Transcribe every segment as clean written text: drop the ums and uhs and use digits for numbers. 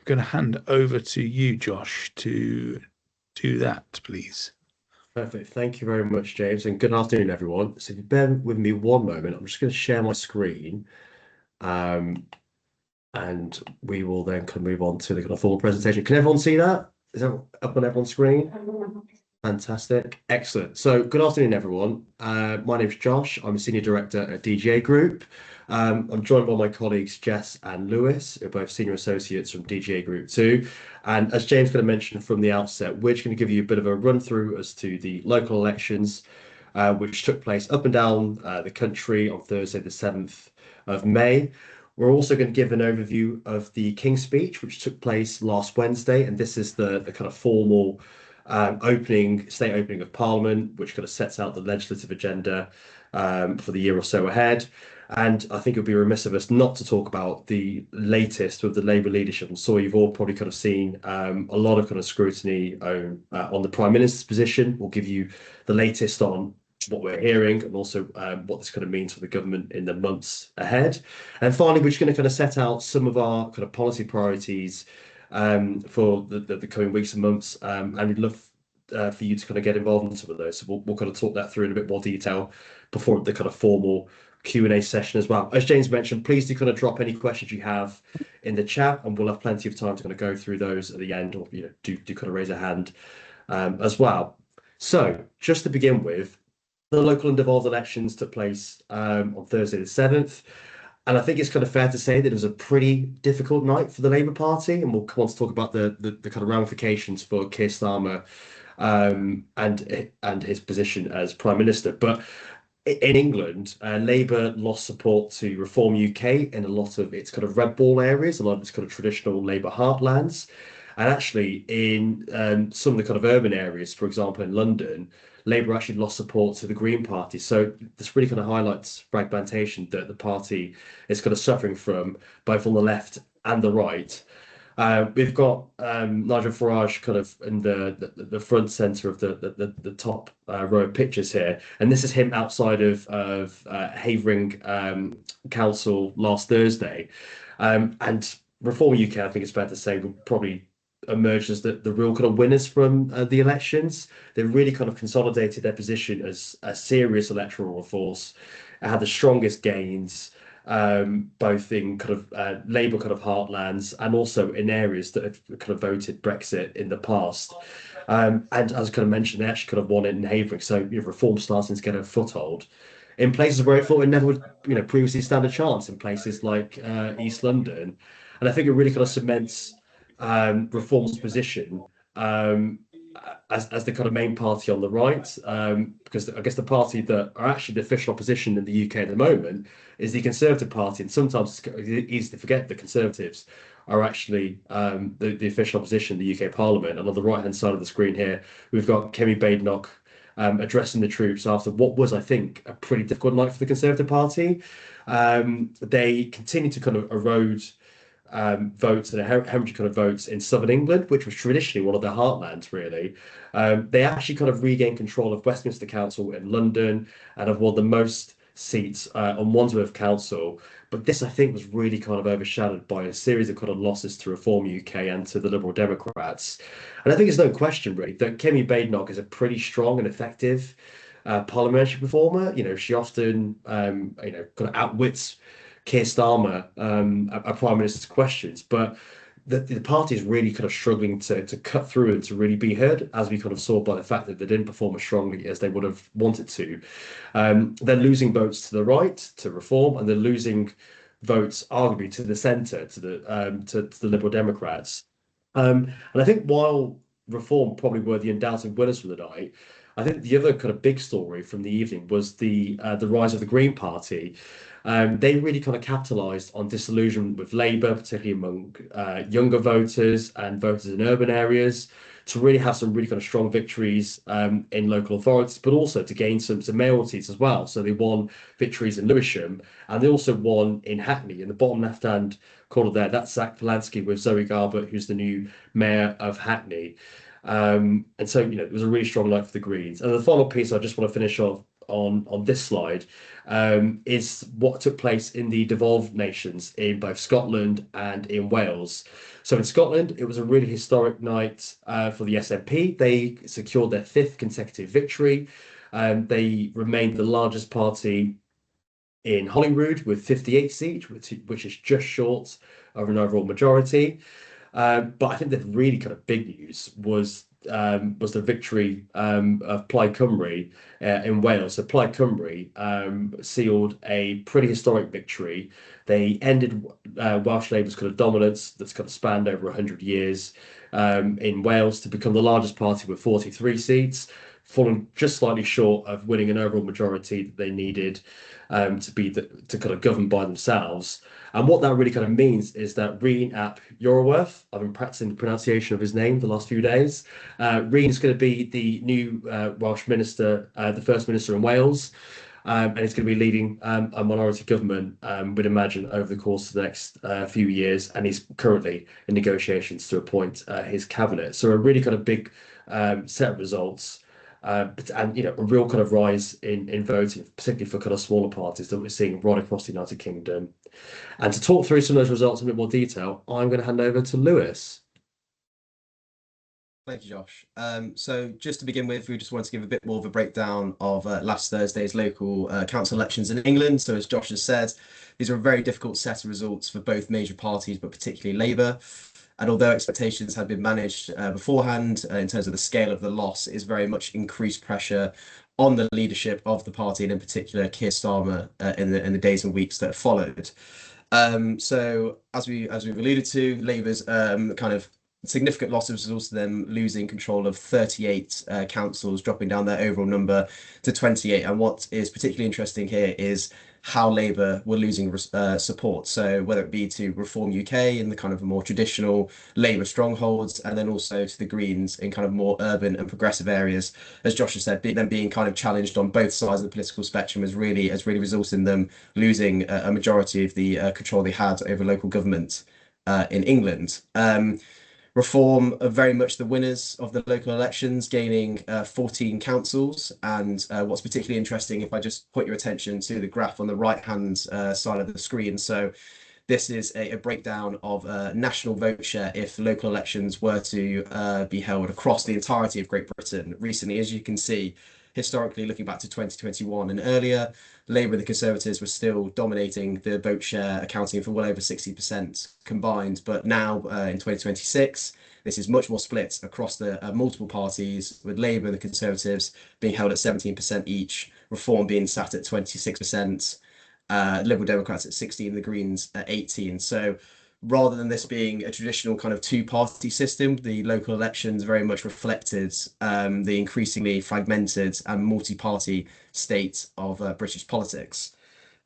going to hand over to you, Josh, to do that, please. Perfect. Thank you very much, James, and good afternoon, everyone. So if you bear with me one moment, I'm just going to share my screen, um, and we will then kind of move on to the kind of full presentation. Can everyone see that? Is that up on everyone's screen? Fantastic. Excellent. So good afternoon, everyone. My name is Josh. I'm a Senior Director at DGA Group. I'm joined by my colleagues Jess and Lewis, who are both Senior Associates from DGA Group too. And as James kind of mentioned from the outset, we're just going to give you a bit of a run through as to the local elections, which took place up and down the country on Thursday, the 7th of May. We're also going to give an overview of the King's Speech, which took place last Wednesday. And this is the kind of formal state opening of Parliament, which kind of sets out the legislative agenda for the year or so ahead. And I think it would be remiss of us not to talk about the latest with the Labour leadership. I'm sure you've all probably kind of seen a lot of kind of scrutiny on the Prime Minister's position. We'll give you the latest on what we're hearing and also what this kind of means for the government in the months ahead. And finally, we're just going to kind of set out some of our kind of policy priorities for the coming weeks and months. And we'd love for you to kind of get involved in some of those. So we'll kind of talk that through in a bit more detail before the kind of formal Q&A session as well. As James mentioned, please do kind of drop any questions you have in the chat, and we'll have plenty of time to kind of go through those at the end, or do kind of raise a hand as well. So just to begin with, the local and devolved elections took place on Thursday the 7th. And I think it's kind of fair to say that it was a pretty difficult night for the Labour Party, and we'll come on to talk about the kind of ramifications for Keir Starmer and his position as Prime Minister. But in England, Labour lost support to Reform UK in a lot of its kind of red ball areas, a lot of its kind of traditional Labour heartlands. And actually, in some of the kind of urban areas, for example, in London, Labour actually lost support to the Green Party. So this really kind of highlights fragmentation that the party is kind of suffering from, both on the left and the right. We've got Nigel Farage kind of in the front centre of the top row of pictures here, and this is him outside of Havering Council last Thursday, and Reform UK, I think it's fair to say, will probably emerged as the real kind of winners from the elections. They really kind of consolidated their position as a serious electoral force. It had the strongest gains, both in kind of Labour kind of heartlands and also in areas that have kind of voted Brexit in the past. And as I kind of mentioned, they actually kind of won it in Havering. So Reform starting to get a foothold in places where it thought it never would, previously stand a chance, in places like East London. And I think it really kind of cements Reform's position as the kind of main party on the right, because I guess the party that are actually the official opposition in the UK at the moment is the Conservative Party, and sometimes it's easy to forget the Conservatives are actually the official opposition in the UK Parliament. And on the right-hand side of the screen here, we've got Kemi Badenoch addressing the troops after what was, I think, a pretty difficult night for the Conservative Party. They continue to kind of erode votes and hemorrhaging kind of votes in southern England, which was traditionally one of their heartlands, really. They actually kind of regained control of Westminster Council in London and have won the most seats on Wandsworth Council. But this, I think, was really kind of overshadowed by a series of kind of losses to Reform UK and to the Liberal Democrats. And I think there's no question, really, that Kemi Badenoch is a pretty strong and effective parliamentary performer. She often, kind of outwits Keir Starmer, a Prime Minister's questions, but the party is really kind of struggling to cut through and to really be heard, as we kind of saw by the fact that they didn't perform as strongly as they would have wanted to. They're losing votes to the right, to Reform, and they're losing votes arguably to the centre, to the Liberal Democrats. And I think while Reform probably were the undoubted winners for the night, I think the other kind of big story from the evening was the rise of the Green Party. They really kind of capitalised on disillusionment with Labour, particularly among younger voters and voters in urban areas, to really have some really kind of strong victories in local authorities, but also to gain some mayoralties as well. So they won victories in Lewisham, and they also won in Hackney. In the bottom left-hand corner there, that's Zach Polanski with Zoe Garbett, who's the new mayor of Hackney. And so, it was a really strong night for the Greens. And the final piece I just want to finish off on this slide is what took place in the devolved nations in both Scotland and in Wales. So in Scotland, it was a really historic night for the SNP. They secured their fifth consecutive victory. They remained the largest party in Holyrood with 58 seats, which is just short of an overall majority. But I think the really kind of big news was the victory of Plaid Cymru in Wales. So Plaid Cymru sealed a pretty historic victory. They ended Welsh Labour's kind of dominance that's kind of spanned over 100 years in Wales to become the largest party with 43 seats, falling just slightly short of winning an overall majority that they needed to kind of govern by themselves. And what that really kind of means is that Reen ap Iorwerth, I've been practicing the pronunciation of his name the last few days. Reen is going to be the new Welsh minister, the first minister in Wales. And he's going to be leading a minority government, we'd imagine, over the course of the next few years. And he's currently in negotiations to appoint his cabinet. So a really kind of big set of results. And a real kind of rise in voting, particularly for kind of smaller parties that we're seeing right across the United Kingdom. And to talk through some of those results in a bit more detail, I'm going to hand over to Lewis. Thank you, Josh. So just to begin with, we just wanted to give a bit more of a breakdown of last Thursday's local council elections in England. So as Josh has said, these are a very difficult set of results for both major parties, but particularly Labour. And although expectations had been managed beforehand in terms of the scale of the loss, it is very much increased pressure on the leadership of the party, and in particular Keir Starmer in the days and weeks that followed. So as we've alluded to, Labour's kind of significant loss was also them losing control of 38 councils, dropping down their overall number to 28. And what is particularly interesting here is how Labour were losing support. So whether it be to Reform UK in the kind of more traditional Labour strongholds, and then also to the Greens in kind of more urban and progressive areas, as Josh has said, them being kind of challenged on both sides of the political spectrum has really resulted in them losing a majority of the control they had over local government in England. Reform are very much the winners of the local elections, gaining 14 councils. And what's particularly interesting, if I just point your attention to the graph on the right-hand side of the screen. So this is a breakdown of national vote share if local elections were to be held across the entirety of Great Britain recently. As you can see, historically, looking back to 2021 and earlier, Labour and the Conservatives were still dominating the vote share, accounting for well over 60% combined. But now in 2026, this is much more split across the multiple parties, with Labour and the Conservatives being held at 17% each, Reform being sat at 26%, Liberal Democrats at 16%, the Greens at 18%. So rather than this being a traditional kind of two-party system, the local elections very much reflected the increasingly fragmented and multi-party state of British politics.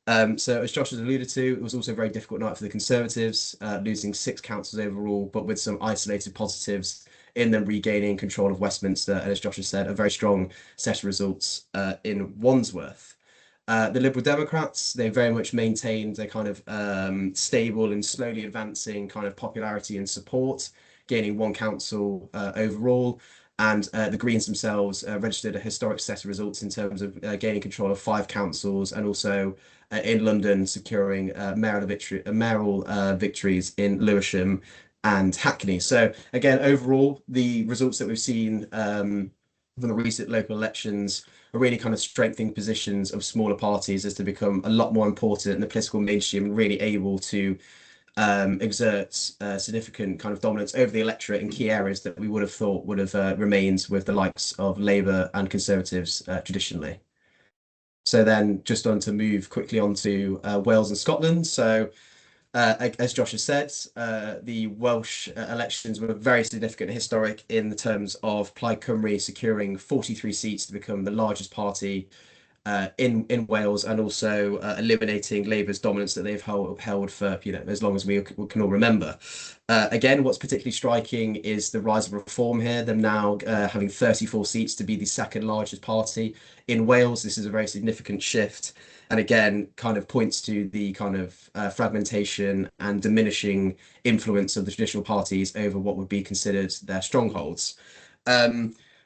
So as Josh has alluded to, it was also a very difficult night for the Conservatives, losing 6 councils overall, but with some isolated positives in them regaining control of Westminster, and as Josh has said, a very strong set of results in Wandsworth. The Liberal Democrats, they very much maintained a kind of stable and slowly advancing kind of popularity and support, gaining 1 council overall. And the Greens themselves registered a historic set of results in terms of gaining control of 5 councils, and also in London securing mayoral victories in Lewisham and Hackney. So again, overall, the results that we've seen from the recent local elections are really kind of strengthening positions of smaller parties as to become a lot more important in the political mainstream, and really able to exert significant kind of dominance over the electorate in key areas that we would have thought would have remained with the likes of Labour and Conservatives traditionally. So then just on to move quickly on to Wales and Scotland. So as Josh has said, the Welsh elections were very significant and historic in the terms of Plaid Cymru securing 43 seats to become the largest party in Wales, and also eliminating Labour's dominance that they've held for as long as we can all remember. Again, what's particularly striking is the rise of Reform here, them now having 34 seats to be the second largest party in Wales. This is a very significant shift, and again kind of points to the kind of fragmentation and diminishing influence of the traditional parties over what would be considered their strongholds.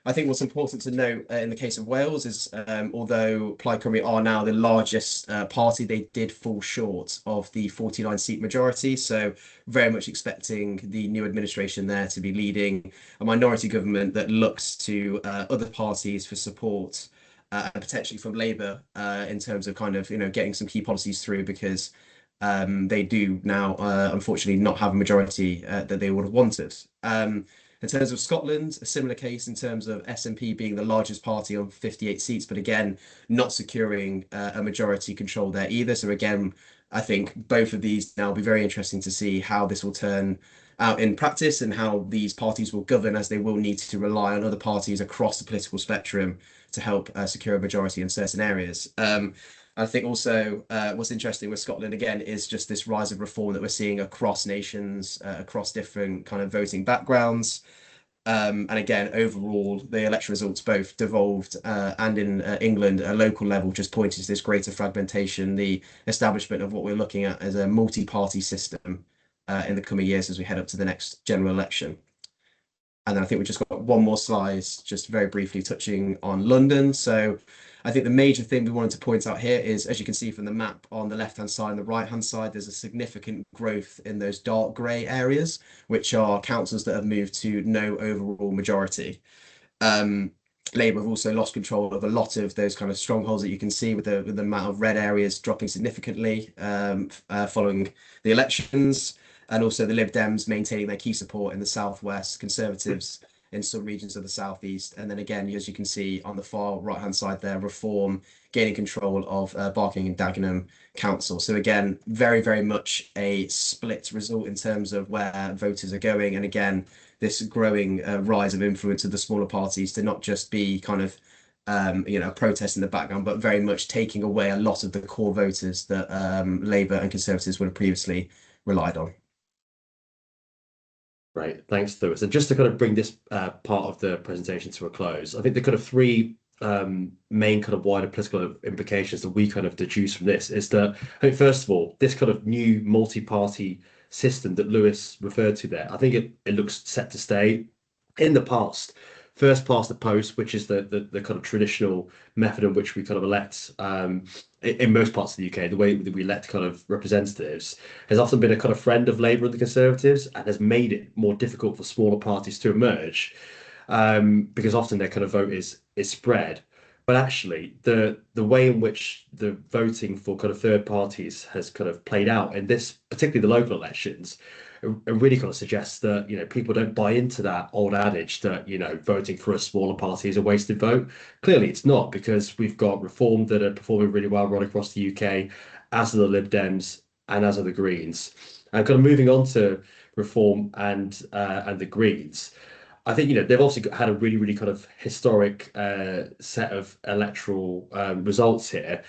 I think what's important to note in the case of Wales is although Plaid Cymru are now the largest party, they did fall short of the 49-seat majority. So very much expecting the new administration there to be leading a minority government that looks to other parties for support, and potentially from Labour in terms of kind of getting some key policies through, because they do now unfortunately not have a majority that they would have wanted. In terms of Scotland, a similar case in terms of SNP being the largest party on 58 seats, but again, not securing a majority control there either. So again, I think both of these now will be very interesting to see how this will turn out in practice and how these parties will govern, as they will need to rely on other parties across the political spectrum to help secure a majority in certain areas. I think also what's interesting with Scotland again is just this rise of reform that we're seeing across nations, across different kind of voting backgrounds. And again, overall, the election results, both devolved and in England, at a local level, just pointed to this greater fragmentation, the establishment of what we're looking at as a multi-party system in the coming years as we head up to the next general election. And then I think we've just got one more slide, just very briefly touching on London. So I think the major thing we wanted to point out here is, as you can see from the map on the left-hand side and the right-hand side, there's a significant growth in those dark grey areas, which are councils that have moved to no overall majority. Labour have also lost control of a lot of those kind of strongholds that you can see with the amount of red areas dropping significantly following the elections, and also the Lib Dems maintaining their key support in the southwest, Conservatives in some regions of the southeast, and then again, as you can see on the far right-hand side there, Reform gaining control of Barking and Dagenham Council. So again, very, very much a split result in terms of where voters are going, and again, this growing rise of influence of the smaller parties to not just be kind of protest in the background, but very much taking away a lot of the core voters that Labour and Conservatives would have previously relied on. Right, thanks, Lewis. And just to kind of bring this part of the presentation to a close, I think the kind of three main kind of wider political implications that we kind of deduce from this is that, I think, first of all, this kind of new multi-party system that Lewis referred to there, I think it looks set to stay. In the past, first past the post, which is the kind of traditional method in which we kind of elect in most parts of the UK, the way that we elect kind of representatives has often been a kind of friend of Labour and the Conservatives, and has made it more difficult for smaller parties to emerge because often their kind of vote is spread. But actually, the way in which the voting for kind of third parties has kind of played out in this, particularly the local elections, it really kind of suggests that people don't buy into that old adage that voting for a smaller party is a wasted vote. Clearly, it's not, because we've got Reform that are performing really well right across the UK, as are the Lib Dems and as are the Greens. And kind of moving on to Reform and the Greens, I think they've also had a really, really kind of historic set of electoral results here.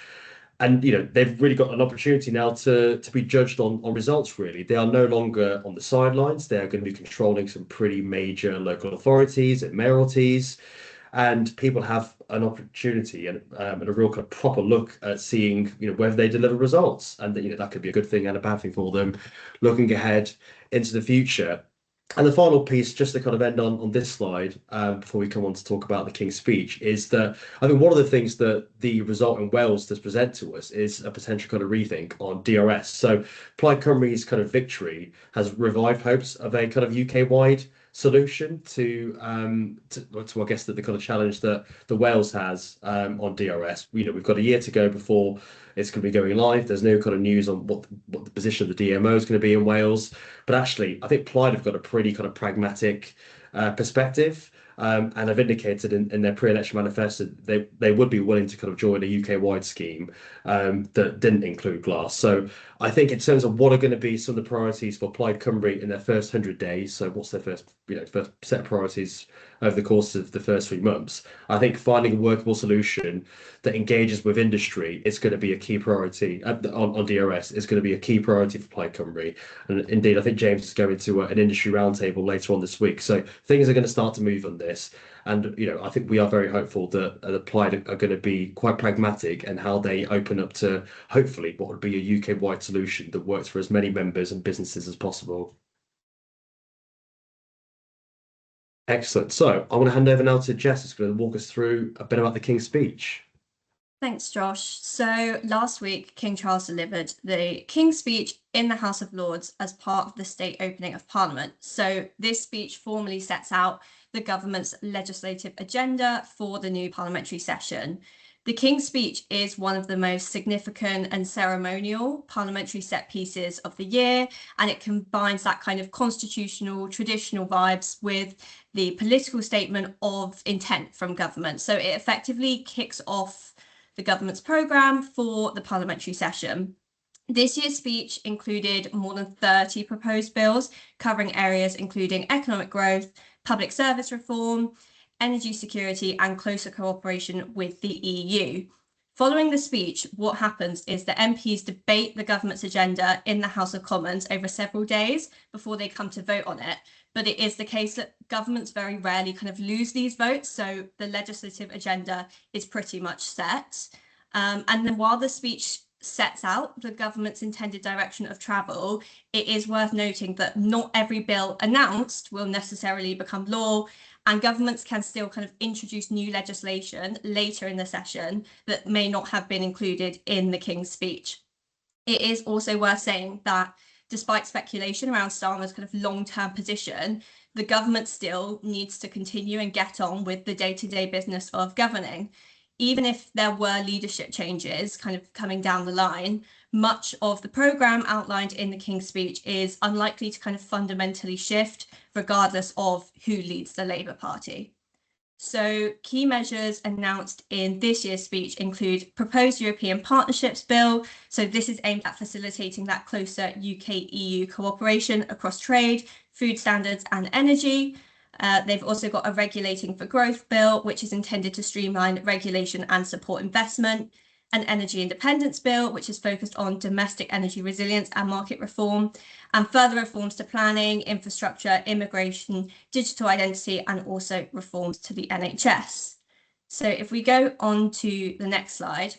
And they've really got an opportunity now to be judged on results. Really, they are no longer on the sidelines. They are going to be controlling some pretty major local authorities and mayoralties, and people have an opportunity and a real kind of proper look at seeing whether they deliver results, and that could be a good thing and a bad thing for them looking ahead into the future. And the final piece, just to kind of end on this slide, before we come on to talk about the King's Speech, is that I think one of the things that the result in Wales does present to us is a potential kind of rethink on DRS. So Plaid Cymru's kind of victory has revived hopes of a kind of UK-wide solution to I guess the kind of challenge that the Wales has on DRS. We've got a year to go before it's going to be going live. There's no kind of news on what the position of the DMO is going to be in Wales, but actually I think Plaid have got a pretty kind of pragmatic perspective, and have indicated in their pre-election manifesto they would be willing to kind of join a UK-wide scheme that didn't include glass. So I think in terms of what are going to be some of the priorities for Plaid Cymru in their first 100 days, so what's their first set of priorities over the course of the first 3 months, I think finding a workable solution that engages with industry is going to be a key priority on DRS, is going to be a key priority for Plaid Cymru. And indeed, I think James is going to an industry roundtable later on this week. So things are going to start to move on this. And, I think we are very hopeful that the Plaid are going to be quite pragmatic in how they open up to hopefully what would be a UK-wide solution that works for as many members and businesses as possible. Excellent. So I want to hand over now to Jess, who's going to walk us through a bit about the King's Speech. Thanks, Josh. So last week, King Charles delivered the King's Speech in the House of Lords as part of the state opening of Parliament. So this speech formally sets out the government's legislative agenda for the new parliamentary session. The King's Speech is one of the most significant and ceremonial parliamentary set pieces of the year, and it combines that kind of constitutional, traditional vibes with the political statement of intent from government. So it effectively kicks off the government's programme for the parliamentary session. This year's speech included more than 30 proposed bills covering areas including economic growth, public service reform, energy security and closer cooperation with the EU. Following the speech, what happens is the MPs debate the government's agenda in the House of Commons over several days before they come to vote on it. But it is the case that governments very rarely kind of lose these votes, so the legislative agenda is pretty much set. And then while the speech sets out the government's intended direction of travel, it is worth noting that not every bill announced will necessarily become law, and governments can still kind of introduce new legislation later in the session that may not have been included in the King's Speech. It is also worth saying that despite speculation around Starmer's kind of long-term position, the government still needs to continue and get on with the day-to-day business of governing. Even if there were leadership changes kind of coming down the line, much of the programme outlined in the King's Speech is unlikely to kind of fundamentally shift regardless of who leads the Labour Party. So key measures announced in this year's speech include proposed European Partnerships Bill. So this is aimed at facilitating that closer UK-EU cooperation across trade, food standards and energy. They've also got a Regulating for Growth Bill, which is intended to streamline regulation and support investment. An Energy Independence Bill, which is focused on domestic energy resilience and market reform, and further reforms to planning, infrastructure, immigration, digital identity, and also reforms to the NHS. So if we go on to the next slide,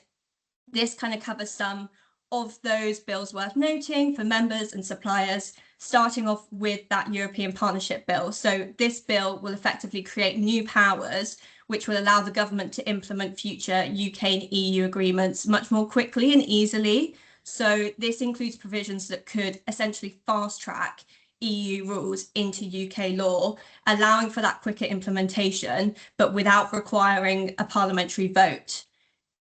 this kind of covers some of those bills worth noting for members and suppliers, starting off with that European Partnership Bill. So this bill will effectively create new powers which will allow the government to implement future UK and EU agreements much more quickly and easily. So this includes provisions that could essentially fast track EU rules into UK law, allowing for that quicker implementation, but without requiring a parliamentary vote.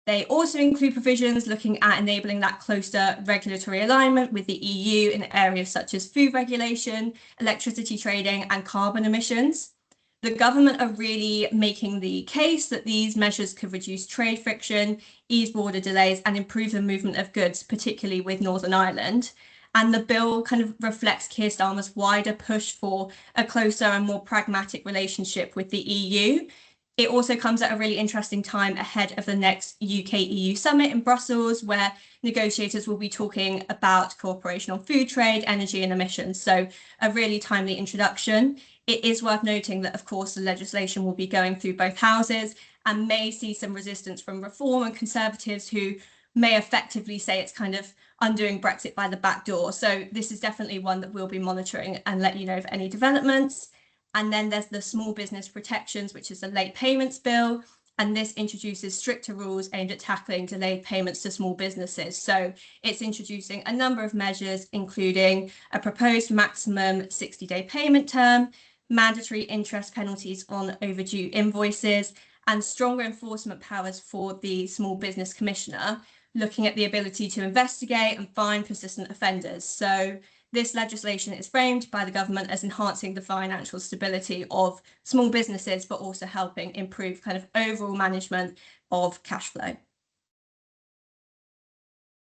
They also include provisions looking at enabling that closer regulatory alignment with the EU in areas such as food regulation, electricity trading, and carbon emissions. The government are really making the case that these measures could reduce trade friction, ease border delays, and improve the movement of goods, particularly with Northern Ireland. And the bill kind of reflects Keir Starmer's wider push for a closer and more pragmatic relationship with the EU. It also comes at a really interesting time ahead of the next UK-EU summit in Brussels, where negotiators will be talking about cooperation on food trade, energy and emissions. So a really timely introduction. It is worth noting that, of course, the legislation will be going through both houses and may see some resistance from Reform and Conservatives who may effectively say it's kind of undoing Brexit by the back door. So this is definitely one that we'll be monitoring and let you know of any developments. And then there's the Small Business Protections, which is the Late Payments Bill. And this introduces stricter rules aimed at tackling delayed payments to small businesses. So it's introducing a number of measures, including a proposed maximum 60-day payment term, mandatory interest penalties on overdue invoices, and stronger enforcement powers for the Small Business Commissioner, looking at the ability to investigate and fine persistent offenders. So this legislation is framed by the government as enhancing the financial stability of small businesses, but also helping improve kind of overall management of cash flow.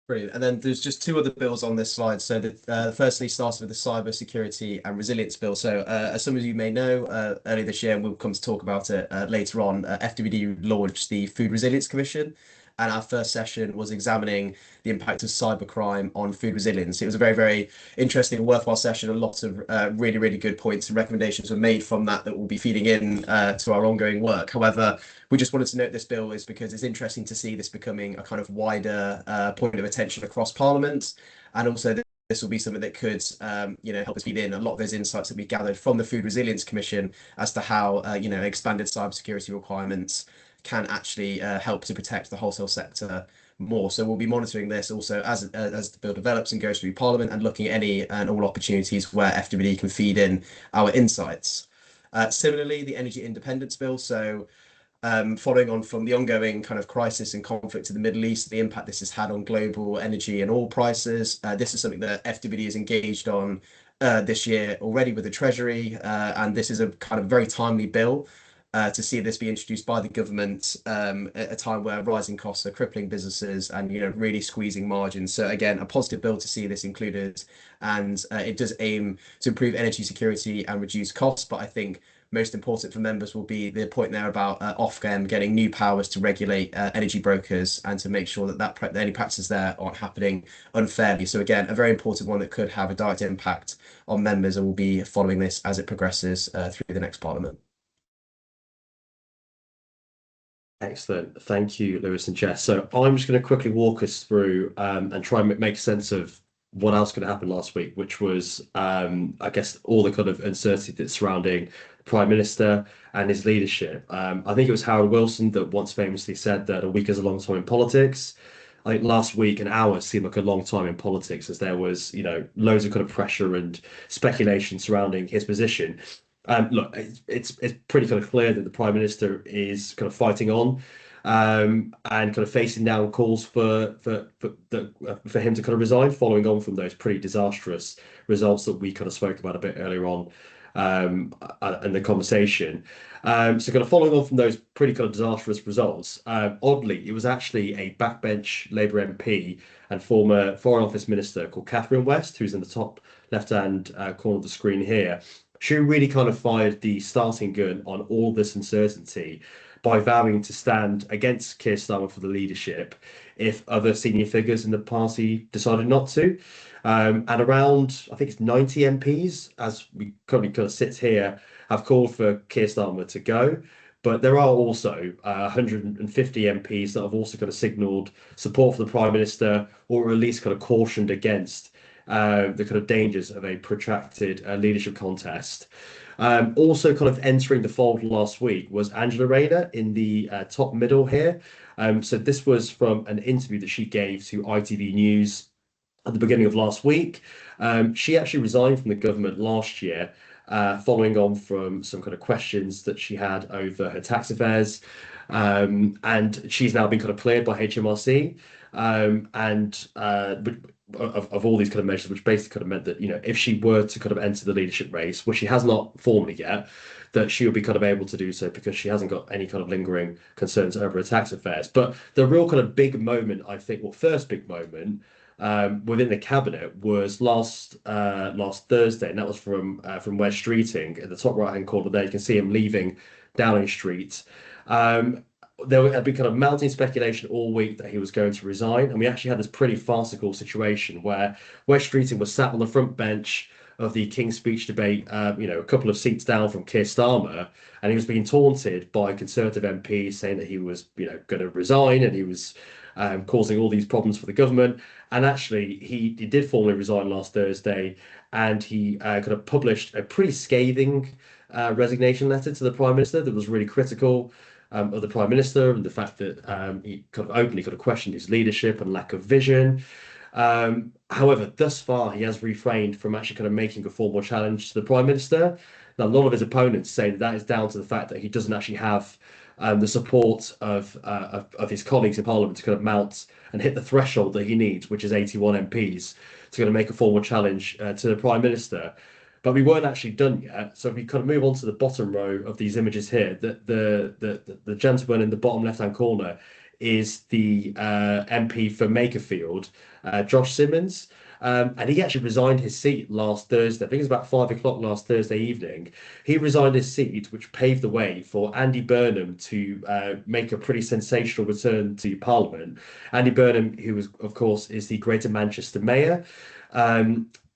Brilliant. And then there's just two other bills on this slide. So firstly starts with the Cyber Security and Resilience Bill. So as some of you may know, earlier this year, and we'll come to talk about it later on, FWD launched the Food Resilience Commission. And our first session was examining the impact of cybercrime on food resilience. It was a very, very interesting and worthwhile session. A lot of really, really good points and recommendations were made from that will be feeding in to our ongoing work. However, we just wanted to note this bill is because it's interesting to see this becoming a kind of wider point of attention across Parliament. And also this will be something that could, help us feed in a lot of those insights that we gathered from the Food Resilience Commission as to how, expanded cybersecurity requirements can actually help to protect the wholesale sector more. So we'll be monitoring this also as the bill develops and goes through Parliament, and looking at any and all opportunities where FWD can feed in our insights. Similarly, the Energy Independence Bill. So following on from the ongoing kind of crisis and conflict in the Middle East, the impact this has had on global energy and oil prices. This is something that FWD is engaged on this year already with the Treasury, and this is a kind of very timely bill to see this be introduced by the government at a time where rising costs are crippling businesses and really squeezing margins. So again, a positive bill to see this included, and it does aim to improve energy security and reduce costs. But I think most important for members will be the point there about Ofgem getting new powers to regulate energy brokers and to make sure that any practices there aren't happening unfairly. So again, a very important one that could have a direct impact on members, and we'll be following this as it progresses through the next Parliament. Excellent. Thank you, Lewis and Jess. So I'm just going to quickly walk us through and try and make sense of what else could happen last week, which was, I guess, all the kind of uncertainty that's surrounding the Prime Minister and his leadership. I think it was Howard Wilson that once famously said that a week is a long time in politics. I think last week an hour seemed like a long time in politics, as there was, loads of kind of pressure and speculation surrounding his position. Look, it's pretty kind of clear that the Prime Minister is kind of fighting on, and kind of facing down calls for him to kind of resign, following on from those pretty disastrous results that we kind of spoke about a bit earlier on in the conversation. So kind of following on from those pretty kind of disastrous results, oddly, it was actually a backbench Labour MP and former Foreign Office Minister called Catherine West, who's in the top left-hand corner of the screen here. She really kind of fired the starting gun on all this uncertainty by vowing to stand against Keir Starmer for the leadership if other senior figures in the party decided not to. And around, I think it's 90 MPs, as we currently kind of sit here, have called for Keir Starmer to go. But there are also 150 MPs that have also kind of signalled support for the Prime Minister, or at least kind of cautioned against the kind of dangers of a protracted leadership contest. Also kind of entering the fold last week was Angela Rayner in the top middle here. So this was from an interview that she gave to ITV News at the beginning of last week. She actually resigned from the government last year, following on from some kind of questions that she had over her tax affairs. And she's now been kind of cleared by HMRC. Of all these kind of measures, which basically kind of meant that, if she were to kind of enter the leadership race, which she has not formally yet, that she would be kind of able to do so because she hasn't got any kind of lingering concerns over her tax affairs. But the real kind of big moment, I think, first big moment within the cabinet was last Thursday, and that was from Wes Streeting at the top right hand corner there. You can see him leaving Downing Street. There had been kind of mounting speculation all week that he was going to resign, and we actually had this pretty farcical situation where Wes Streeting was sat on the front bench of the King's Speech debate, a couple of seats down from Keir Starmer, and he was being taunted by Conservative MPs saying that he was, going to resign, and he was causing all these problems for the government. And actually, he did formally resign last Thursday, and he kind of published a pretty scathing resignation letter to the Prime Minister that was really critical of the Prime Minister and the fact that he kind of openly kind of questioned his leadership and lack of vision. However, thus far, he has refrained from actually kind of making a formal challenge to the Prime Minister. Now, a lot of his opponents say that is down to the fact that he doesn't actually have the support of his colleagues in Parliament to kind of mount and hit the threshold that he needs, which is 81 MPs, to kind of make a formal challenge to the Prime Minister. But we weren't actually done yet. So if we kind of move on to the bottom row of these images here, the gentleman in the bottom left-hand corner is the MP for Makerfield, Josh Simmons. And he actually resigned his seat last Thursday. I think it was about 5 o'clock last Thursday evening. He resigned his seat, which paved the way for Andy Burnham to make a pretty sensational return to Parliament. Andy Burnham, who is, of course, is the Greater Manchester Mayor.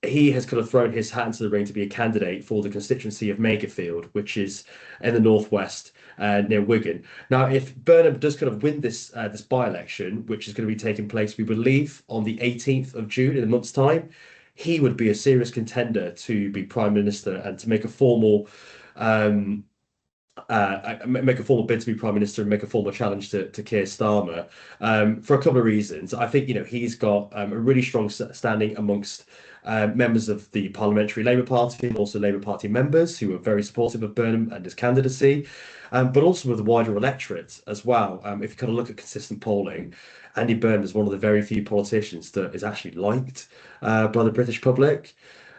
He has kind of thrown his hat into the ring to be a candidate for the constituency of Makerfield, which is in the northwest near Wigan. Now, if Burnham does kind of win this by-election, which is going to be taking place, we believe, on the 18th of June in a month's time, he would be a serious contender to be Prime Minister and to make a formal bid to be Prime Minister and make a formal challenge to Keir Starmer for a couple of reasons. I think, he's got a really strong standing amongst members of the parliamentary Labour Party and also Labour Party members who are very supportive of Burnham and his candidacy, but also with the wider electorate as well. If you kind of look at consistent polling, Andy Burnham is one of the very few politicians that is actually liked by the British public.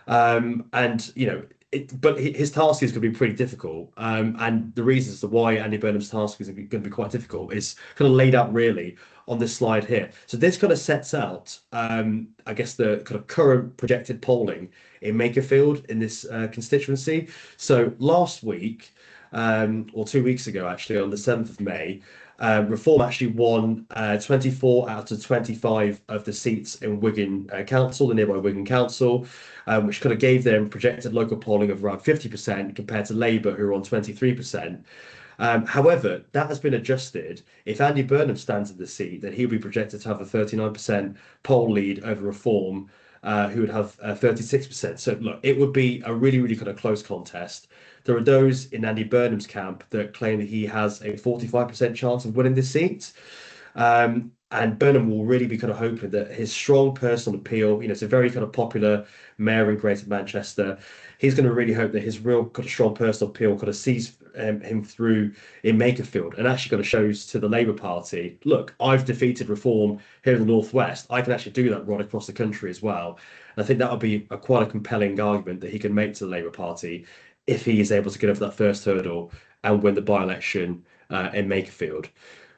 But his task is going to be pretty difficult. And the reasons to why Andy Burnham's task is going to be quite difficult is kind of laid out really on this slide here. So this kind of sets out, I guess, the kind of current projected polling in Makerfield in this constituency. So last week, or 2 weeks ago, actually, on the 7th of May, Reform actually won 24 out of 25 of the seats in Wigan Council, the nearby Wigan Council, which kind of gave them projected local polling of around 50% compared to Labour, who are on 23%. However, that has been adjusted. If Andy Burnham stands in the seat, then he'll be projected to have a 39% poll lead over Reform, who would have 36%. So look, it would be a really, really kind of close contest. There are those in Andy Burnham's camp that claim that he has a 45% chance of winning this seat. And Burnham will really be kind of hoping that his strong personal appeal, it's a very kind of popular mayor in Greater Manchester. He's going to really hope that his real kind of strong personal appeal kind of sees him through in Makerfield and actually kind of shows to the Labour Party, look, I've defeated Reform here in the Northwest. I can actually do that right across the country as well. And I think that would be quite a compelling argument that he can make to the Labour Party if he is able to get over that first hurdle and win the by-election in Makerfield.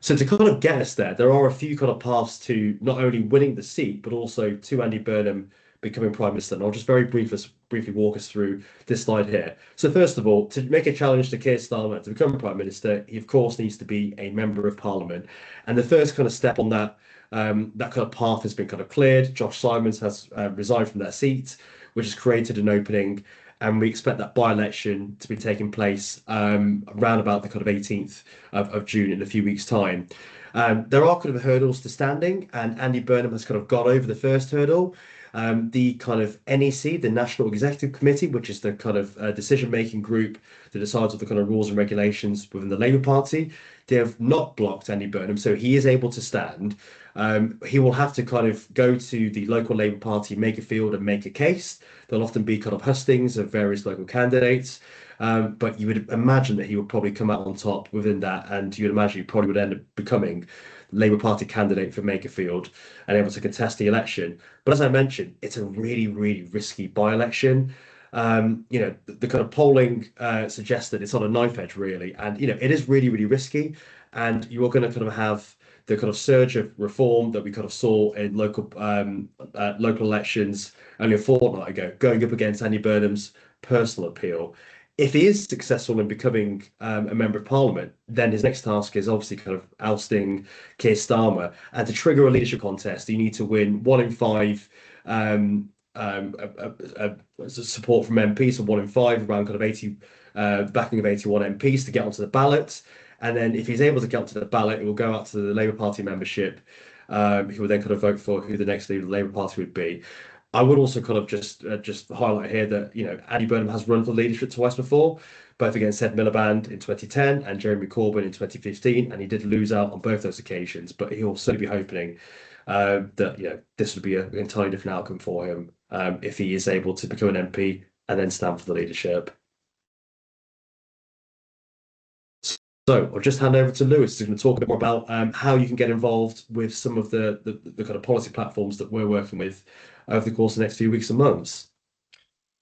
So to kind of get us there are a few kind of paths to not only winning the seat, but also to Andy Burnham becoming Prime Minister. And I'll just very briefly walk us through this slide here. So first of all, to make a challenge to Keir Starmer to become Prime Minister, he of course needs to be a Member of Parliament. And the first kind of step on that that kind of path has been kind of cleared. Josh Simons has resigned from that seat, which has created an opening. And we expect that by-election to be taking place around about the kind of 18th of June in a few weeks' time. There are kind of hurdles to standing, and Andy Burnham has kind of got over the first hurdle. The kind of NEC, the National Executive Committee, which is the kind of decision-making group that decides on the kind of rules and regulations within the Labour Party, they have not blocked Andy Burnham, so he is able to stand. He will have to kind of go to the local Labour Party, Makerfield, and make a case. There'll often be kind of hustings of various local candidates, but you would imagine that he would probably come out on top within that, and you'd imagine he probably would end up becoming Labour Party candidate for Makerfield and able to contest the election. But as I mentioned, it's a really, really risky by-election. The kind of polling suggests that it's on a knife edge, really, and it is really, really risky. And you are going to kind of have the kind of surge of reform that we kind of saw in local elections only a fortnight ago, going up against Andy Burnham's personal appeal. If he is successful in becoming a Member of Parliament, then his next task is obviously kind of ousting Keir Starmer. And to trigger a leadership contest, you need to win 1 in 5 support from MPs, so 1 in 5, around kind of 80, backing of 81 MPs to get onto the ballot. And then if he's able to get onto the ballot, it will go out to the Labour Party membership, who will then kind of vote for who the next leader of the Labour Party would be. I would also kind of just highlight here that Andy Burnham has run for leadership twice before, both against Ed Miliband in 2010 and Jeremy Corbyn in 2015, and he did lose out on both those occasions. But he'll certainly be hoping that this would be an entirely different outcome for him if he is able to become an MP and then stand for the leadership. So I'll just hand over to Lewis, who's going to talk a bit more about how you can get involved with some of the kind of policy platforms that we're working with over the course of the next few weeks and months.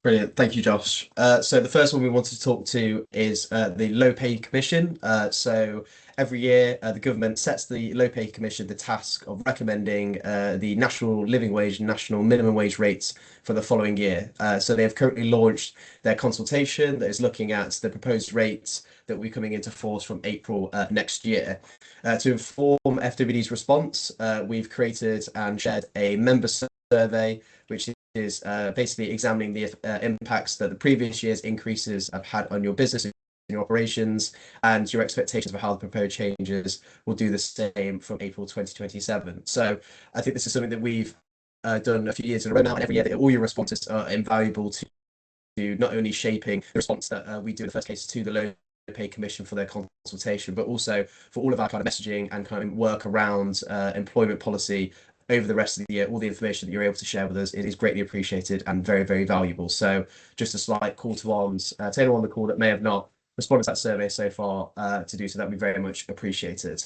Brilliant. Thank you, Josh. So the first one we wanted to talk to is the Low Pay Commission. So every year, the government sets the Low Pay Commission the task of recommending the national living wage and national minimum wage rates for the following year. So they have currently launched their consultation that is looking at the proposed rates that will be coming into force from April next year. To inform FWD's response, we've created and shared a member survey, which is basically examining the impacts that the previous year's increases have had on your business and your operations and your expectations for how the proposed changes will do the same from April 2027. So I think this is something that we've done a few years in a row now, and every year all your responses are invaluable to not only shaping the response that we do in the first case to the Low Pay Commission for their consultation, but also for all of our kind of messaging and kind of work around employment policy over the rest of the year. All the information that you're able to share with us is greatly appreciated and very, very valuable. So just a slight call to arms to anyone on the call that may have not responded to that survey so far to do so. That would be very much appreciated.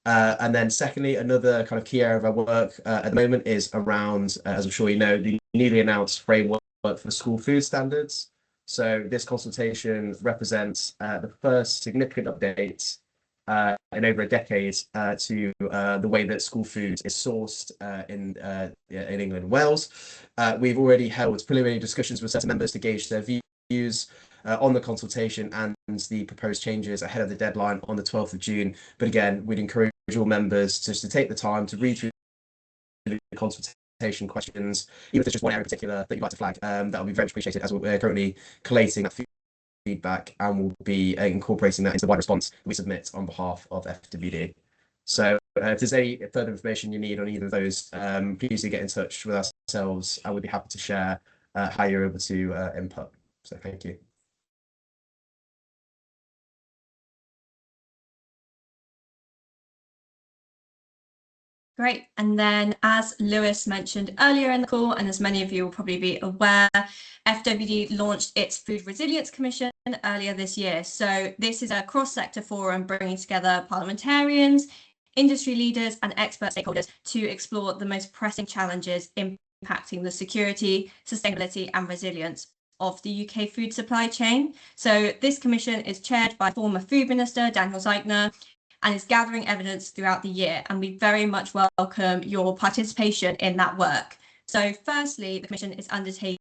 And then secondly, another kind of key area of our work at the moment is around, as I'm sure you know, the newly announced framework for school food standards. So this consultation represents the first significant update in over a decade to the way that school food is sourced in England and Wales. We've already held preliminary discussions with certain members to gauge their views on the consultation and the proposed changes ahead of the deadline on the 12th of June. But again, we'd encourage all members just to take the time to read through the consultation questions, even if there's just one area in particular that you'd like to flag. That would be very appreciated, as we're currently collating that feedback and we'll be incorporating that into the wide response we submit on behalf of FWD. So if there's any further information you need on either of those, please do get in touch with ourselves and we'd be happy to share how you're able to input. So thank you. Great. And then, as Lewis mentioned earlier in the call, and as many of you will probably be aware, FWD launched its Food Resilience Commission earlier this year. So this is a cross-sector forum bringing together parliamentarians, industry leaders and expert stakeholders to explore the most pressing challenges impacting the security, sustainability and resilience of the UK food supply chain. So this commission is chaired by former Food Minister Daniel Zeichner, and is gathering evidence throughout the year, and we very much welcome your participation in that work. So firstly, the Commission is undertaking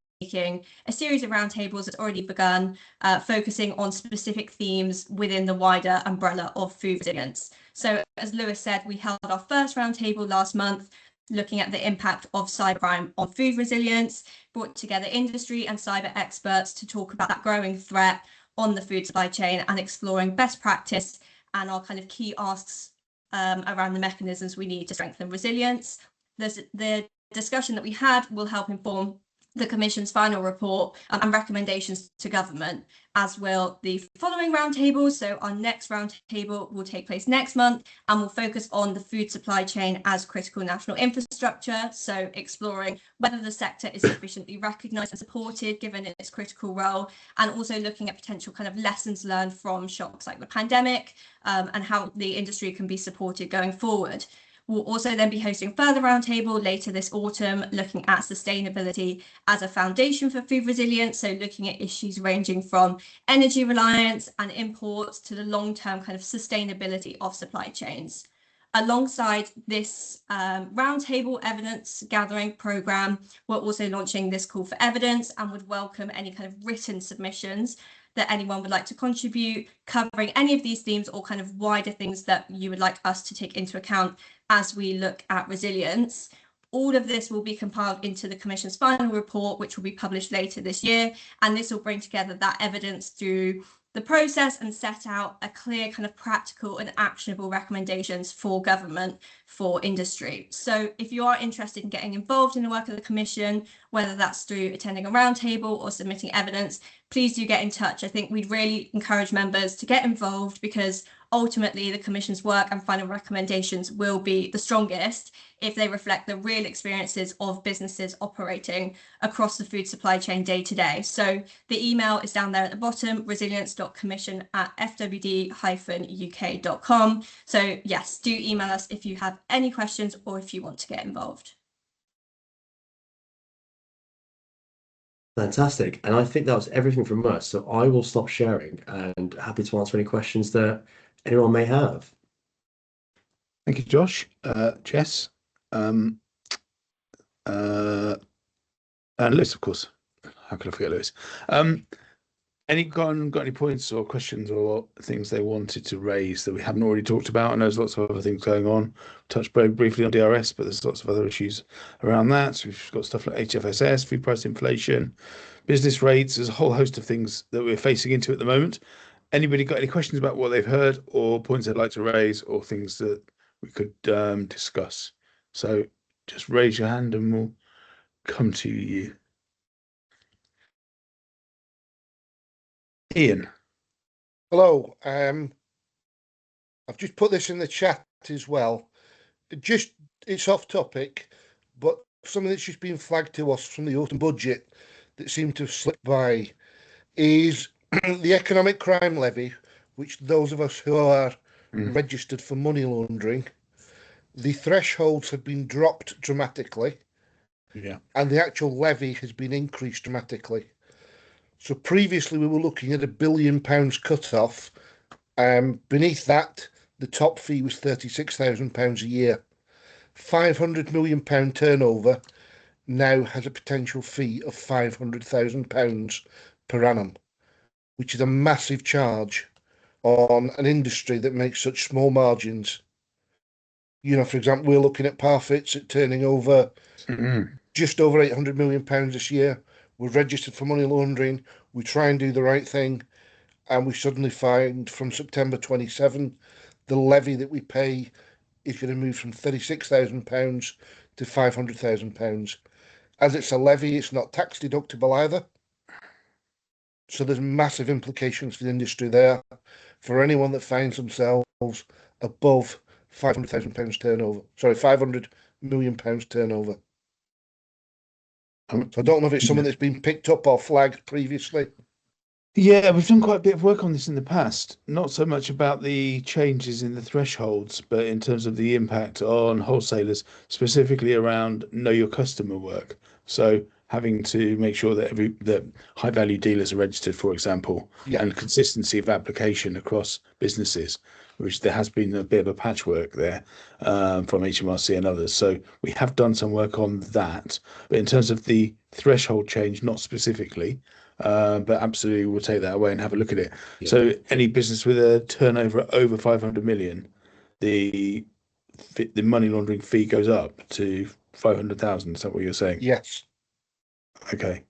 a series of roundtables that's already begun, focusing on specific themes within the wider umbrella of food resilience. So as Lewis said, we held our first roundtable last month, looking at the impact of cybercrime on food resilience, brought together industry and cyber experts to talk about that growing threat on the food supply chain and exploring best practice and our kind of key asks around the mechanisms we need to strengthen resilience. The discussion that we had will help inform the Commission's final report and recommendations to government, as will the following roundtables. So our next roundtable will take place next month and will focus on the food supply chain as critical national infrastructure. So exploring whether the sector is sufficiently recognised and supported given its critical role, and also looking at potential kind of lessons learned from shocks like the pandemic and how the industry can be supported going forward. We'll also then be hosting a further roundtable later this autumn, looking at sustainability as a foundation for food resilience. So looking at issues ranging from energy reliance and imports to the long-term kind of sustainability of supply chains. Alongside this roundtable evidence gathering programme, we're also launching this call for evidence and would welcome any kind of written submissions that anyone would like to contribute, covering any of these themes or kind of wider things that you would like us to take into account as we look at resilience. All of this will be compiled into the Commission's final report, which will be published later this year. And this will bring together that evidence through the process and set out a clear kind of practical and actionable recommendations for government, for industry. So if you are interested in getting involved in the work of the Commission, whether that's through attending a roundtable or submitting evidence, please do get in touch. I think we'd really encourage members to get involved because ultimately the Commission's work and final recommendations will be the strongest if they reflect the real experiences of businesses operating across the food supply chain day to day. So the email is down there at the bottom, resilience.commission@fwd-uk.com. So yes, do email us if you have any questions or if you want to get involved. Fantastic. And I think that was everything from us. So I will stop sharing and happy to answer any questions that anyone may have. Thank you, Josh. Jess, and Lewis, of course. How could I forget Lewis? Got any points or questions or things they wanted to raise that we haven't already talked about? I know there's lots of other things going on. Touched very briefly on DRS, but there's lots of other issues around that. So we've got stuff like HFSS, food price inflation, business rates. There's a whole host of things that we're facing into at the moment. Anybody got any questions about what they've heard or points they'd like to raise or things that we could discuss? So just raise your hand and we'll come to you. Ian. Hello. I've just put this in the chat as well. It's off topic, but something that's just been flagged to us from the autumn budget that seemed to have slipped by is the economic crime levy, which those of us who are registered for money laundering, the thresholds have been dropped dramatically. Yeah. And the actual levy has been increased dramatically. So previously we were looking at £1 billion cut-off. Beneath that, the top fee was £36,000 a year. £500 million turnover now has a potential fee of £500,000 per annum, which is a massive charge on an industry that makes such small margins. You know, for example, we're looking at Parfits at turning over just over £800 million this year. We're registered for money laundering. We try and do the right thing. And we suddenly find from September 27, the levy that we pay is going to move from £36,000 to £500,000. As it's a levy, it's not tax deductible either. So there's massive implications for the industry there. For anyone that finds themselves above £500,000 turnover, sorry, £500 million turnover. So I don't know if it's something that's been picked up or flagged previously. Yeah, we've done quite a bit of work on this in the past. Not so much about the changes in the thresholds, but in terms of the impact on wholesalers, specifically around know your customer work. So having to make sure that high value dealers are registered, for example, and consistency of application across businesses, which there has been a bit of a patchwork there from HMRC and others. So we have done some work on that. But in terms of the threshold change, not specifically, but absolutely we'll take that away and have a look at it. Yeah. So any business with a turnover over 500 million, the money laundering fee goes up to 500,000. Is that what you're saying? Yes. Okay.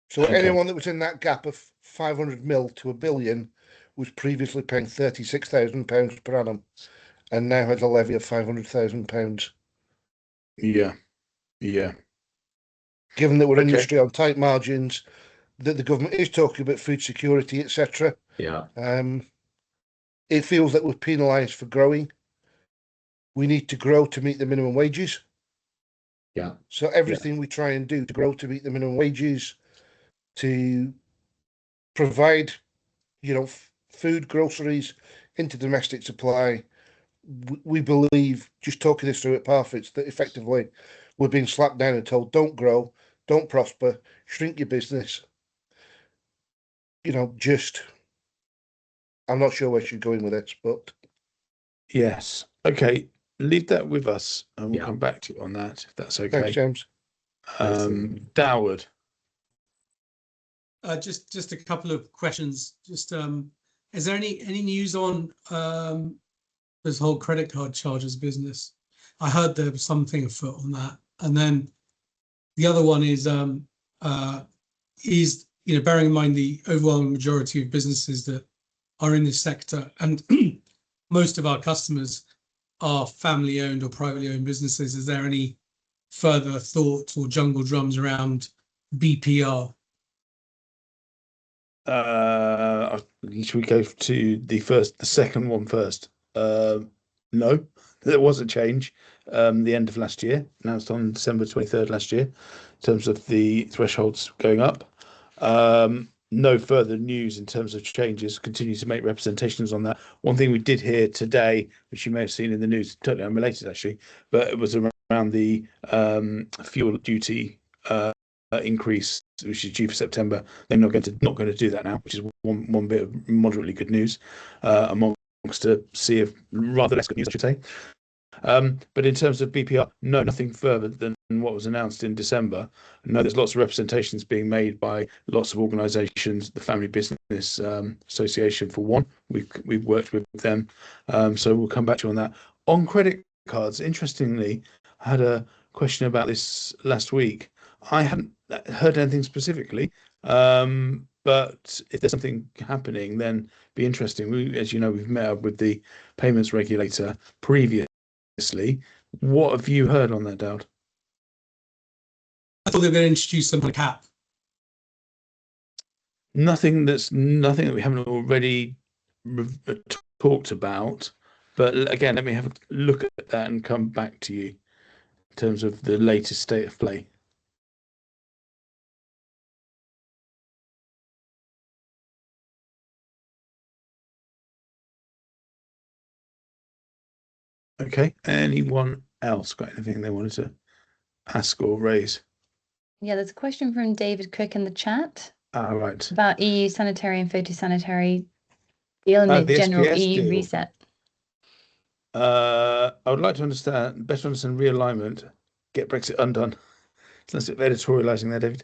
So anyone that was in that gap of 500 mil to £1 billion was previously paying £36,000 per annum, and now has a levy of £500,000. Yeah. Yeah. Given that we're industry on tight margins, that the government is talking about food security, etc. Yeah. It feels that we're penalised for growing. We need to grow to meet the minimum wages. Yeah. So everything we try and do to grow to meet the minimum wages, to provide, food, groceries into domestic supply, we believe, just talking this through at Parfits, that effectively we're being slapped down and told, don't grow, don't prosper, shrink your business. I'm not sure where she's going with this, but yes. Okay. Leave that with us and we'll come back to you on that, if that's okay. Thanks, James. Doward. Just a couple of questions. Just is there any news on this whole credit card charges business? I heard there was something afoot on that. And then the other one is bearing in mind the overwhelming majority of businesses that are in this sector, and most of our customers are family owned or privately owned businesses. Is there any further thoughts or jungle drums around BPR? Should we go to the second one first? No, there was a change. The end of last year, announced on December 23rd last year, in terms of the thresholds going up. No further news in terms of changes. Continue to make representations on that. One thing we did hear today, which you may have seen in the news, totally unrelated actually, but it was around the fuel duty increase, which is due for September. They're not going to do that now, which is one bit of moderately good news amongst a sea of rather less good news, I should say. But in terms of BPR, no, nothing further than what was announced in December. No, there's lots of representations being made by lots of organisations. The Family Business Association, for one, we've worked with them, so we'll come back to you on that. On credit cards, interestingly, I had a question about this last week. I haven't heard anything specifically, but if there's something happening, then be interesting. As you know, we've met up with the payments regulator previously. What have you heard on that, Dowd? I thought they were going to introduce some kind of cap. Nothing that we haven't already talked about. But again, let me have a look at that and come back to you in terms of the latest state of play. Okay, anyone else got anything they wanted to ask or raise? Yeah, there's a question from David Cook in the chat Right. about EU sanitary and photosanitary deal and the general SPS EU deal. reset. I would like to better understand realignment, get Brexit undone. That's editorializing there, David.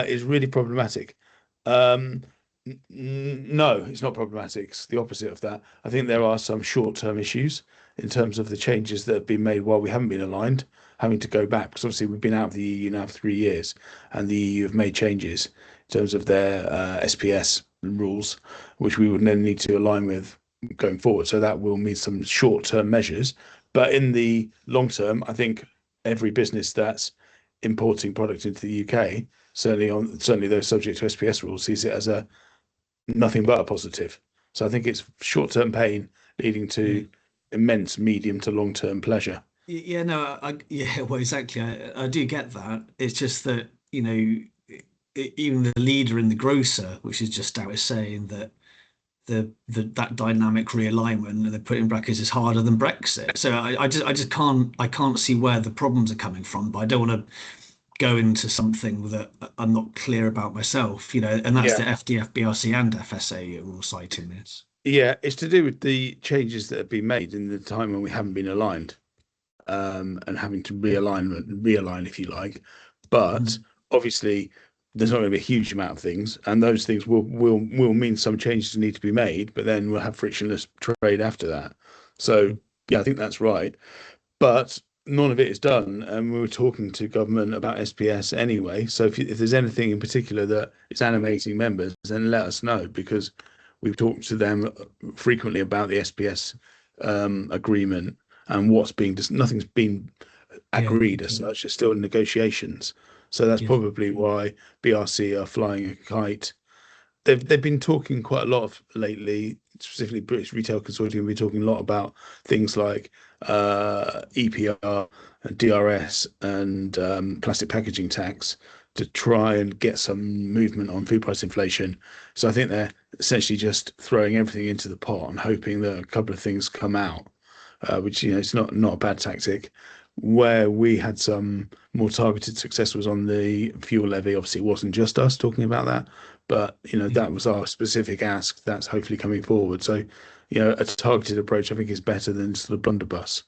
Is really problematic. No, it's not problematic. It's the opposite of that. I think there are some short-term issues in terms of the changes that have been made while we haven't been aligned, having to go back, because obviously we've been out of the EU now for 3 years, and the EU have made changes in terms of their SPS rules, which we would then need to align with going forward. So that will mean some short-term measures. But in the long term, I think every business that's importing products into the UK, certainly those subject to SPS rules, sees it as a nothing but a positive. So I think it's short-term pain leading to immense medium to long-term pleasure. Yeah, no, well, exactly. I do get that. It's just that, you know, even the leader in the grocer, which is just out, is saying that that dynamic realignment, and they put in brackets, is harder than Brexit. So I just can't see where the problems are coming from. But I don't want to go into something that I'm not clear about myself, you know, and that's the FDF, BRC and FSA are all citing this. Yeah, it's to do with the changes that have been made in the time when we haven't been aligned, and having to realign, if you like. But obviously, there's not going to be a huge amount of things, and those things will mean some changes need to be made. But then we'll have frictionless trade after that. So yeah, I think that's right. But none of it is done, and we were talking to government about SPS anyway. So if there's anything in particular that is animating members, then let us know, because we've talked to them frequently about the SPS agreement and nothing's been agreed as such. It's still in negotiations. So that's probably why BRC are flying a kite. They've been talking quite a lot of lately, specifically British Retail Consortium. We're talking a lot about things like EPR and DRS and plastic packaging tax to try and get some movement on food price inflation. So I think they're essentially just throwing everything into the pot and hoping that a couple of things come out, which, you know, it's not a bad tactic. Where we had some more targeted success was on the fuel levy. Obviously, it wasn't just us talking about that, but, you know, that was our specific ask. That's hopefully coming forward. So, you know, a targeted approach, I think, is better than sort of blunderbuss.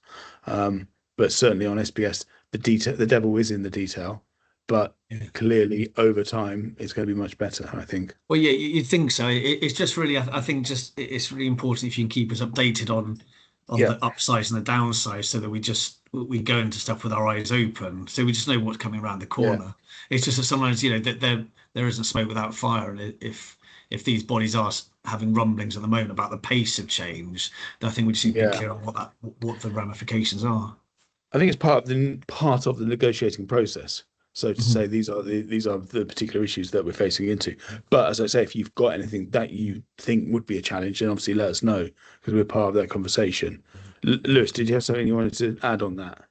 But certainly on SPS, the devil is in the detail. But clearly, over time, it's going to be much better, I think. Well, yeah, you'd think so. It's just really, I think, just it's really important if you can keep us updated on the upsides and the downsides, so that we go into stuff with our eyes open, so we just know what's coming around the corner. It's just that sometimes, you know, that there isn't smoke without fire, and if these bodies are having rumblings at the moment about the pace of change, then I think we just need to be clear on what the ramifications are. I think it's part of the negotiating process. So to say these are the particular issues that we're facing into. But as I say, if you've got anything that you think would be a challenge, then obviously let us know, because we're part of that conversation. Lewis, did you have something you wanted to add on that?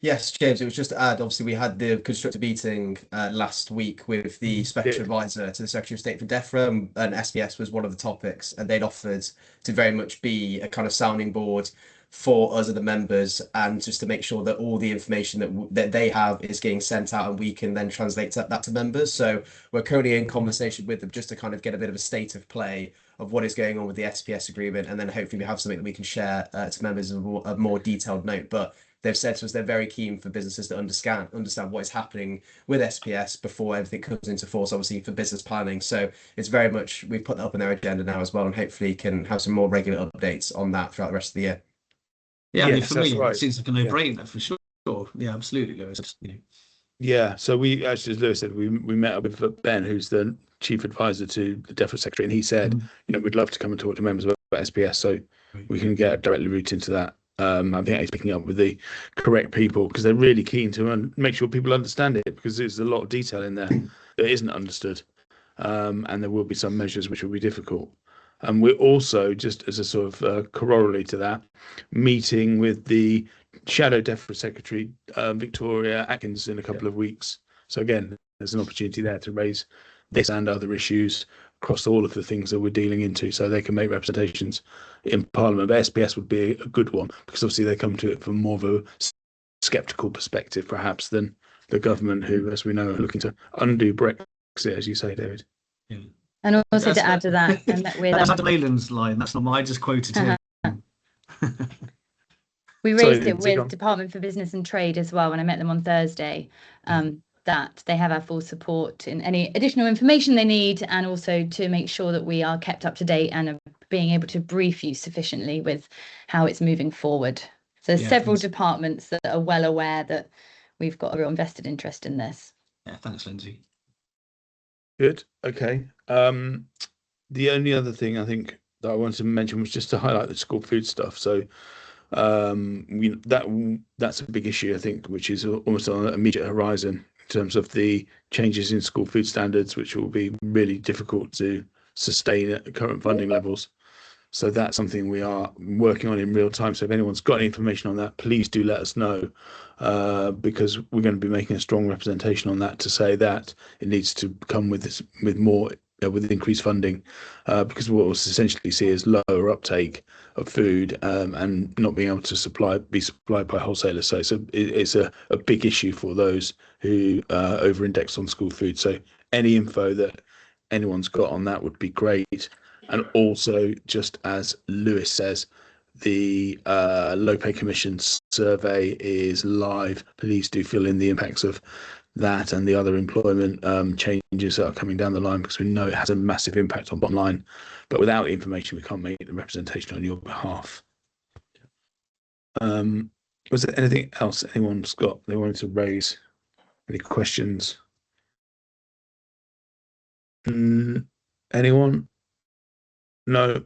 Yes, James, it was just to add, obviously we had the constructive meeting last week with the special advisor to the Secretary of State for DEFRA, and SPS was one of the topics, and they'd offered to very much be a kind of sounding board for us as the members, and just to make sure that all the information that they have is getting sent out, and we can then translate that to members. So we're currently in conversation with them just to kind of get a bit of a state of play of what is going on with the SPS agreement, and then hopefully we have something that we can share to members of a more detailed note. But they've said to us they're very keen for businesses to understand what is happening with SPS before everything comes into force, obviously for business planning. So it's very much, we've put that up on their agenda now as well, and hopefully can have some more regular updates on that throughout the rest of the year. Yeah, I mean, for me, it seems like a no-brainer for sure. Yeah, absolutely, Lewis. Yeah, so we actually, as Lewis said, we met up with Ben, who's the chief advisor to the DEFRA secretary, and he said, you know, we'd love to come and talk to members about SPS, so we can get a directly route into that I think he's picking up with the correct people because they're really keen to make sure people understand it, because there's a lot of detail in there that isn't understood, and there will be some measures which will be difficult. And we're also, just as a sort of corollary to that, meeting with the Shadow DEFRA Secretary, Victoria Atkins, in a couple of weeks. So again, there's an opportunity there to raise this and other issues across all of the things that we're dealing into, so they can make representations in Parliament. But SPS would be a good one, because obviously they come to it from more of a sceptical perspective, perhaps, than the government, who, as we know, are looking to undo Brexit, as you say, David. Yeah. And also That's to add to that, and that that's Adam Mayland's line. That's not mine. I just quoted him. we Sorry, raised it Lindsay, go with on. Department for Business and Trade as well when I met them on Thursday. That they have our full support in any additional information they need, and also to make sure that we are kept up to date and are being able to brief you sufficiently with how it's moving forward. So there's Yeah, several thanks. departments that are well aware that we've got a real invested interest in this. Yeah, thanks, Lindsay. Good. Okay. The only other thing I think that I wanted to mention was just to highlight the school food stuff. So that's a big issue, I think, which is almost on an immediate horizon in terms of the changes in school food standards, which will be really difficult to sustain at the current funding levels. So that's something we are working on in real time. So if anyone's got any information on that, please do let us know, because we're going to be making a strong representation on that to say that it needs to come with more with increased funding, because what we'll essentially see is lower uptake of food, and not being able to be supplied by wholesalers. So it's a big issue for those who over-index on school food. So any info that anyone's got on that would be great. And also, just as Lewis says, the Low Pay Commission survey is live. Please do fill in the impacts of that and the other employment changes that are coming down the line, because we know it has a massive impact on bottom line. But without the information, we can't make the representation on your behalf. Was there anything else anyone's got they wanted to raise? Any questions? Anyone? No.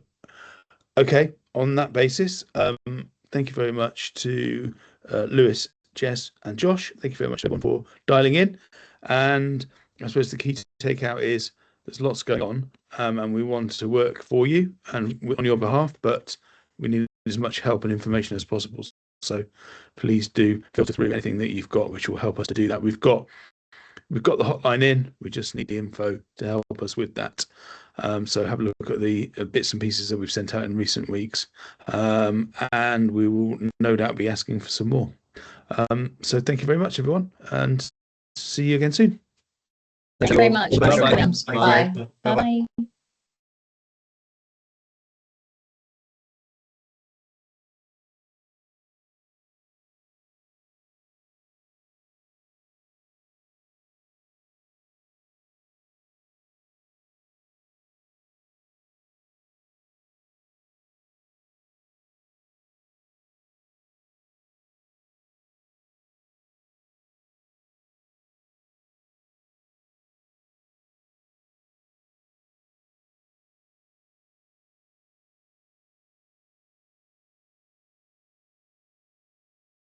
Okay. On that basis, thank you very much to Lewis, Jess, and Josh. Thank you very much, everyone, for dialing in. And I suppose the key to take out is there's lots going on, and we want to work for you and on your behalf, but we need as much help and information as possible. So please do filter through anything that you've got, which will help us to do that. We've got the hotline in. We just need the info to help us with that. So have a look at the bits and pieces that we've sent out in recent weeks, and we will no doubt be asking for some more. So thank you very much, everyone, and see you again soon. Thank you very much. Bye. Bye. Bye.